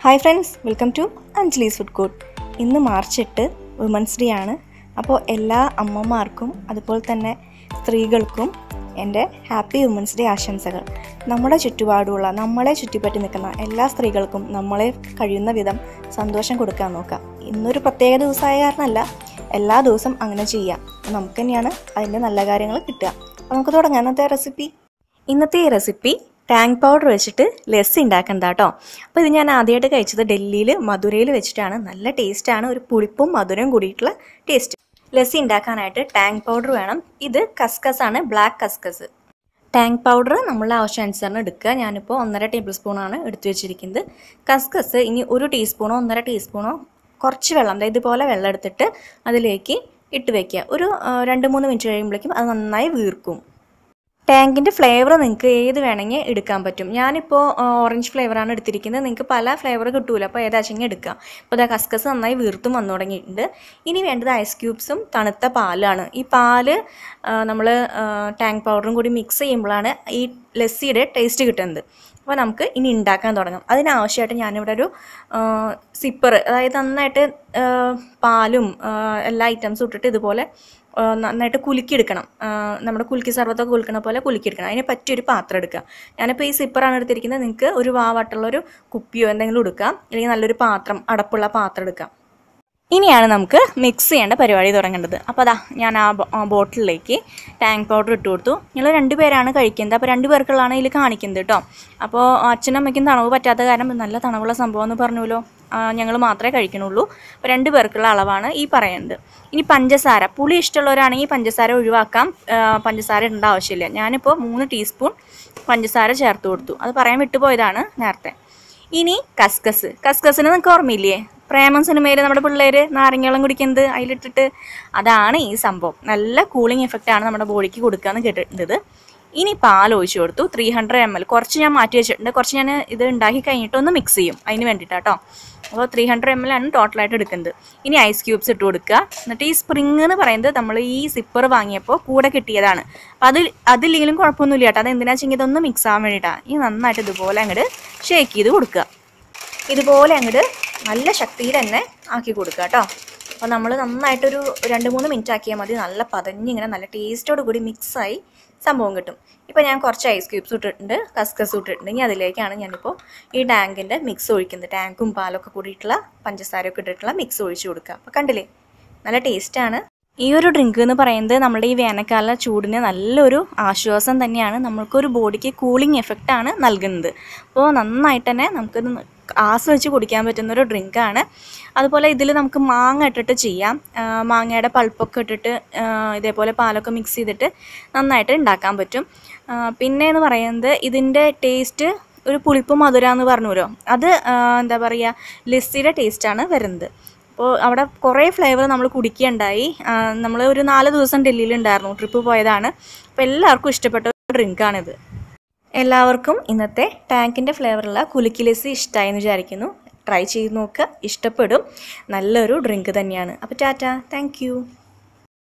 Hi friends, welcome to Anjali's food court. ഇന്ന് March 8 women's day ആണ്. അപ്പോൾ എല്ലാ അമ്മമാർക്കും അതുപോലെ തന്നെ സ്ത്രീകൾക്കും എൻ്റെ ഹാപ്പി വുമൻസ് ഡേ ആശംസകൾ. നമ്മുടെ ചുറ്റുപാടുമുള്ള നമ്മളെ ചുറ്റിപ്പറ്റി നിൽക്കുന്ന എല്ലാ സ്ത്രീകൾക്കും നമ്മളെ കഴിയുന്ന വിധം സന്തോഷം കൊടുക്കാൻ നോക്കാം. ഇന്നൊരു പ്രത്യേക ദിവസമായ കാരണമല്ല, എല്ലാ ദിവസവും അങ്ങനെ ചെയ്യാം. നമുക്ക് തന്നെയാണ് അതിൻ്റെ നല്ല കാര്യങ്ങൾ കിട്ടുക. അപ്പോൾ നമുക്ക് തുടങ്ങാം ഇന്നത്തെ ഈ റെസിപ്പി ടാങ് പൗഡർ വെച്ചിട്ട് ലസ്സി ഉണ്ടാക്കുന്നത് കേട്ടോ. അപ്പോൾ ഇത് ഞാൻ ആദ്യമായിട്ട് കഴിച്ചത് ഡൽഹിയിൽ മധുരയിൽ വെച്ചിട്ടാണ്. നല്ല ടേസ്റ്റാണ്, ഒരു പുളിപ്പും മധുരവും കൂടിയിട്ടുള്ള ടേസ്റ്റ്. ലസ്സി ഉണ്ടാക്കാനായിട്ട് ടാങ് പൗഡർ വേണം. ഇത് കസ്കസ് ആണ്, ബ്ലാക്ക് കസ്കസ്. ടാങ് പൗഡർ നമ്മളുടെ ആവശ്യാനുസരണം എടുക്കുക. ഞാനിപ്പോൾ 1.5 ടേബിൾ സ്പൂണാണ് എടുത്തു വെച്ചിരിക്കുന്നത്. കസ്കസ് ഇനി 1 ടീസ്പൂണോ 1.5 ടീസ്പൂണോ കുറച്ച് വെള്ളം, ഇതുപോലെ വെള്ളം എടുത്തിട്ട് അതിലേക്ക് ഇട്ട് വയ്ക്കുക. ഒരു 2-3 മിനിറ്റ് കഴിയുമ്പോഴേക്കും അത് നന്നായി വീർക്കും. ടാങ്കിൻ്റെ ഫ്ലേവർ നിങ്ങൾക്ക് ഏത് വേണമെങ്കിൽ എടുക്കാൻ പറ്റും. ഞാനിപ്പോൾ ഓറഞ്ച് ഫ്ലേവറാണ് എടുത്തിരിക്കുന്നത്. നിങ്ങൾക്ക് പല ഫ്ലേവർ കിട്ടൂല, അപ്പോൾ ഏതാച്ചെങ്കിൽ എടുക്കാം. അപ്പോൾ ഇതാ കസ്കസ് നന്നായി വീർത്തും വന്നു തുടങ്ങിയിട്ടുണ്ട്. ഇനി വേണ്ടത് ഐസ് ക്യൂബ്സും തണുത്ത പാലാണ്. ഈ പാല് നമ്മൾ ടാങ് പൗഡറും കൂടി മിക്സ് ചെയ്യുമ്പോഴാണ് ഈ ലസ്സിയുടെ ടേസ്റ്റ് കിട്ടുന്നത്. അപ്പോൾ നമുക്ക് ഇനി ഉണ്ടാക്കാൻ തുടങ്ങാം. അതിനാവശ്യമായിട്ട് ഞാനിവിടെ ഒരു സിപ്പർ, അതായത് നന്നായിട്ട് പാലും എല്ലാ ഐറ്റംസും ഇട്ടിട്ട് ഇതുപോലെ നന്നായിട്ട് കുലുക്കിയെടുക്കണം. നമ്മുടെ കുലുക്കി സർവത്തൊക്കെ കുലുക്കണ പോലെ കുലുക്കിയെടുക്കണം. അതിന് പറ്റിയൊരു പാത്രം എടുക്കുക. ഞാനിപ്പോൾ ഈ സിപ്പറാണ് എടുത്തിരിക്കുന്നത്. നിങ്ങൾക്ക് ഒരു വാവാട്ടുള്ളൊരു കുപ്പിയോ എന്തെങ്കിലും എടുക്കാം, അല്ലെങ്കിൽ നല്ലൊരു പാത്രം, അടപ്പുള്ള പാത്രം എടുക്കാം. ഇനിയാണ് നമുക്ക് മിക്സ് ചെയ്യേണ്ട പരിപാടി തുടങ്ങേണ്ടത്. അപ്പോൾ അതാ ഞാൻ ആ ബോട്ടിലേക്ക് ടാങ് പൗഡർ ഇട്ട് കൊടുത്തു. ഞങ്ങൾ 2 പേരാണ് കഴിക്കുന്നത്, അപ്പോൾ 2 പേർക്കുള്ളതാണ് ഇതിൽ കാണിക്കുന്നത് കേട്ടോ. അപ്പോൾ അച്ഛനും അമ്മയ്ക്കും തണവ് പറ്റാത്ത കാരണം നല്ല തണവുള്ള സംഭവം എന്ന് പറഞ്ഞല്ലോ, ഞങ്ങൾ മാത്രമേ കഴിക്കണുള്ളൂ. അപ്പോൾ 2 പേർക്കുള്ള അളവാണ് ഈ പറയുന്നത്. ഇനി പഞ്ചസാര, പുളി ഇഷ്ടമുള്ളവരാണെങ്കിൽ പഞ്ചസാര ഒഴിവാക്കാം, പഞ്ചസാര ഇടേണ്ട ആവശ്യമില്ല. ഞാനിപ്പോൾ 3 ടീസ്പൂൺ പഞ്ചസാര ചേർത്ത് കൊടുത്തു. അത് പറയാൻ വിട്ടുപോയതാണ് നേരത്തെ. ഇനി കസ്കസിന് നിങ്ങൾക്ക് ഓർമ്മയില്ലേ, പ്രേമം സിനിമയിൽ നമ്മുടെ പിള്ളേർ നാരങ്ങവെള്ളം കുടിക്കുന്നത് അതിലിട്ടിട്ട്, അതാണ് ഈ സംഭവം. നല്ല കൂളിംഗ് എഫക്റ്റാണ് നമ്മുടെ ബോഡിക്ക് കൊടുക്കുകയെന്ന് കേട്ടിട്ടുണ്ട്. ഇനി പാൽ ഒഴിച്ച് കൊടുത്തു. 300 ml. കുറച്ച് ഞാൻ മാറ്റി വെച്ചിട്ടുണ്ട്, കുറച്ച് ഞാൻ ഇത് ഉണ്ടാക്കി കഴിഞ്ഞിട്ട് ഒന്ന് മിക്സ് ചെയ്യും, അതിന് വേണ്ടിയിട്ടാട്ടോ. അപ്പോൾ 300 ml ആണ് ടോട്ടലായിട്ട് എടുക്കുന്നത്. ഇനി ഐസ് ക്യൂബ്സ് ഇട്ട് കൊടുക്കുക. എന്നിട്ട് ഈ സ്പ്രിങ് എന്ന് പറയുന്നത് നമ്മൾ ഈ സിപ്പർ വാങ്ങിയപ്പോൾ കൂടെ കിട്ടിയതാണ്. അപ്പോൾ അതില്ലെങ്കിലും കുഴപ്പമൊന്നുമില്ല കേട്ടോ. അത് എന്തിനാ വെച്ചെങ്കിൽ ഇതൊന്ന് മിക്സ് ആവാൻ വേണ്ടിയിട്ടാണ്. ഈ നന്നായിട്ട് ഇതുപോലെ അങ്ങോട്ട് ഷേക്ക് ചെയ്ത് കൊടുക്കുക. ഇതുപോലെ അങ്ങോട്ട് നല്ല ശക്തിയിൽ തന്നെ ആക്കി കൊടുക്കുക കേട്ടോ. അപ്പോൾ നമ്മൾ നന്നായിട്ടൊരു 2-3 മിനിറ്റ് ആക്കിയാൽ മതി. നല്ല പതഞ്ഞിങ്ങനെ നല്ല ടേസ്റ്റോട് കൂടി മിക്സായി സംഭവം കിട്ടും. ഇപ്പോൾ ഞാൻ കുറച്ച് ഐസ് ക്യൂബ്സ് ഇട്ടിട്ടുണ്ട്, കസ്കസ് ഇട്ടിട്ടുണ്ട്. ഇനി അതിലേക്കാണ് ഞാനിപ്പോൾ ഈ ടാങ്കിൻ്റെ മിക്സ് ഒഴിക്കുന്നത്. ടാങ്കും പാലൊക്കെ കൂടിയിട്ടുള്ള പഞ്ചസാരയൊക്കെ ഇട്ടിട്ടുള്ള മിക്സ് ഒഴിച്ച് കൊടുക്കുക. അപ്പോൾ കണ്ടില്ലേ, നല്ല ടേസ്റ്റാണ്. ഈ ഒരു ഡ്രിങ്ക് എന്ന് പറയുന്നത് നമ്മുടെ ഈ വേനൽക്കാല ചൂടിന് നല്ലൊരു ആശ്വാസം തന്നെയാണ്. നമ്മൾക്കൊരു ബോഡിക്ക് കൂളിംഗ് എഫക്റ്റാണ് നൽകുന്നത്. അപ്പോൾ നന്നായിട്ട് തന്നെ നമുക്കിത് ആസ്വദിച്ച് കുടിക്കാൻ പറ്റുന്നൊരു ഡ്രിങ്കാണ്. അതുപോലെ ഇതിൽ നമുക്ക് മാങ്ങ ഇട്ടിട്ട് ചെയ്യാം. മാങ്ങയുടെ പൾപ്പൊക്കെ ഇട്ടിട്ട് ഇതേപോലെ പാലൊക്കെ മിക്സ് ചെയ്തിട്ട് നന്നായിട്ട് ഉണ്ടാക്കാൻ പറ്റും. പിന്നെ എന്ന് പറയുന്നത് ഇതിൻ്റെ ടേസ്റ്റ് ഒരു പുളിപ്പ് മധുര എന്ന് പറഞ്ഞുല്ലോ, അത് എന്താ പറയുക, ലസ്സിയുടെ ടേസ്റ്റാണ് വരുന്നത്. അപ്പോൾ അവിടെ കുറേ ഫ്ലേവർ നമ്മൾ കുടിക്കുകയുണ്ടായി. നമ്മൾ ഒരു 4 ദിവസം ഡൽഹിയിലുണ്ടായിരുന്നു, ട്രിപ്പ് പോയതാണ്. അപ്പോൾ എല്ലാവർക്കും ഇഷ്ടപ്പെട്ട ഒരു ഡ്രിങ്കാണിത്. എല്ലാവർക്കും ഇന്നത്തെ ടാങ്കിൻ്റെ ഫ്ലേവറുള്ള കുലുക്കി ലസ്സി ഇഷ്ടമായെന്ന് വിചാരിക്കുന്നു. ട്രൈ ചെയ്ത് നോക്കുക, ഇഷ്ടപ്പെടും. നല്ലൊരു ഡ്രിങ്ക് തന്നെയാണ്. അപ്പോൾ ടാറ്റ, താങ്ക് യു.